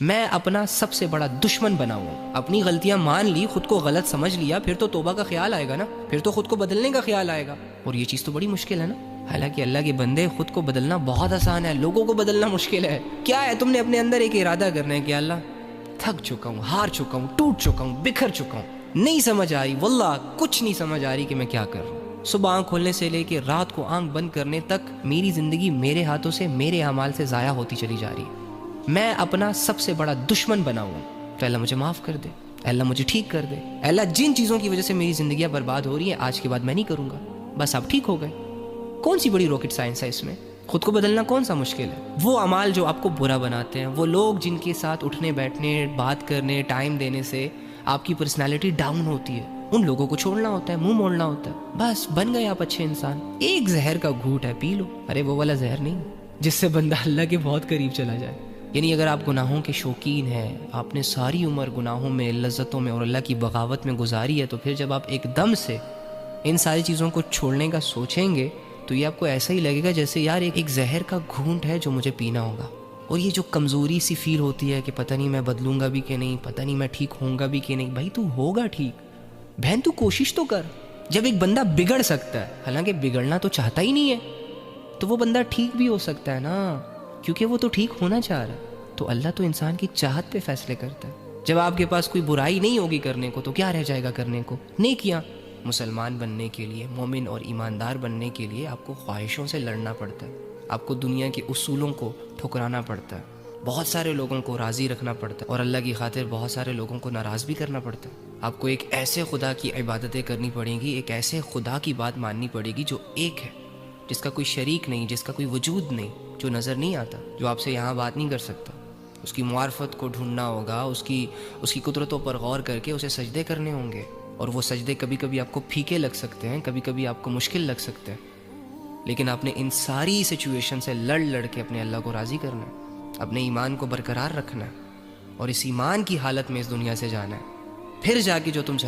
میں اپنا سب سے بڑا دشمن بنا ہوں. اپنی غلطیاں مان لی, خود کو غلط سمجھ لیا, پھر تو توبہ کا خیال آئے گا نا, پھر تو خود کو بدلنے کا خیال آئے گا. اور یہ چیز تو بڑی مشکل ہے نا. حالانکہ اللہ کے بندے, خود کو بدلنا بہت آسان ہے, لوگوں کو بدلنا مشکل ہے. کیا ہے, تم نے اپنے اندر ایک ارادہ کرنا ہے کہ اللہ تھک چکا ہوں, ہار چکا ہوں, ٹوٹ چکا ہوں, بکھر چکا ہوں, نہیں سمجھ آ رہی, واللہ کچھ نہیں سمجھ آ رہی کہ میں کیا کر رہا ہوں. صبح آنکھ کھولنے سے لے کے رات کو آنکھ بند کرنے تک میری زندگی میرے ہاتھوں سے, میرے اعمال سے ضائع ہوتی چلی جا رہی ہے. میں اپنا سب سے بڑا دشمن بنا ہوں. تو اللہ مجھے معاف کر دے, اللہ مجھے ٹھیک کر دے. اللہ جن چیزوں کی وجہ سے میری زندگیاں برباد ہو رہی ہیں, آج کے بعد میں نہیں کروں گا, بس آپ ٹھیک ہو گئے. کون سی بڑی راکٹ سائنس ہے اس میں؟ خود کو بدلنا کون سا مشکل ہے؟ وہ اعمال جو آپ کو برا بناتے ہیں, وہ لوگ جن کے ساتھ اٹھنے بیٹھنے, بات کرنے, ٹائم دینے سے آپ کی پرسنالٹی ڈاؤن ہوتی ہے, ان لوگوں کو چھوڑنا ہوتا ہے, منہ موڑنا ہوتا ہے. بس بن گئے آپ اچھے انسان. ایک زہر کا گھونٹ ہے, پی لو. ارے وہ والا زہر نہیں جس سے بندہ اللہ کے بہت قریب چلا جائے. یعنی اگر آپ گناہوں کے شوقین ہیں, آپ نے ساری عمر گناہوں میں, لذتوں میں اور اللہ کی بغاوت میں گزاری ہے, تو پھر جب آپ ایک دم سے ان ساری چیزوں کو چھوڑنے کا سوچیں گے تو یہ آپ کو ایسا ہی لگے گا جیسے یار ایک زہر کا گھونٹ ہے جو مجھے پینا ہوگا. اور یہ جو کمزوری سی فیل ہوتی ہے کہ پتہ نہیں میں بدلوں گا بھی کہ نہیں, پتہ نہیں میں ٹھیک ہوں گا بھی کہ نہیں. بھائی تو ہوگا ٹھیک, بہن تو کوشش تو کر. جب ایک بندہ بگڑ سکتا ہے, حالانکہ بگڑنا تو چاہتا ہی نہیں ہے, تو وہ بندہ ٹھیک بھی ہو سکتا ہے نا, کیونکہ وہ تو ٹھیک ہونا چاہ رہا ہے. تو اللہ تو انسان کی چاہت پہ فیصلے کرتا ہے. جب آپ کے پاس کوئی برائی نہیں ہوگی کرنے کو, تو کیا رہ جائے گا کرنے کو؟ نیکیاں. مسلمان بننے کے لیے, مومن اور ایماندار بننے کے لیے آپ کو خواہشوں سے لڑنا پڑتا ہے, آپ کو دنیا کے اصولوں کو ٹھکرانا پڑتا ہے, بہت سارے لوگوں کو راضی رکھنا پڑتا ہے, اور اللہ کی خاطر بہت سارے لوگوں کو ناراض بھی کرنا پڑتا ہے. آپ کو ایک ایسے خدا کی عبادتیں کرنی پڑیں گی, ایک ایسے خدا کی بات ماننی پڑے گی جو ایک ہے, جس کا کوئی شریک نہیں, جس کا کوئی وجود نہیں, جو نظر نہیں آتا, جو آپ سے یہاں بات نہیں کر سکتا. اس کی معرفت کو ڈھونڈنا ہوگا, اس کی قدرتوں پر غور کر کے اسے سجدے کرنے ہوں گے. اور وہ سجدے کبھی کبھی آپ کو پھیکے لگ سکتے ہیں, کبھی کبھی آپ کو مشکل لگ سکتے ہیں, لیکن آپ نے ان ساری سچویشن سے لڑ کے اپنے اللہ کو راضی کرنا ہے, اپنے ایمان کو برقرار رکھنا ہے, اور اس ایمان کی حالت میں اس دنیا سے جانا ہے. پھر جا کے جو تم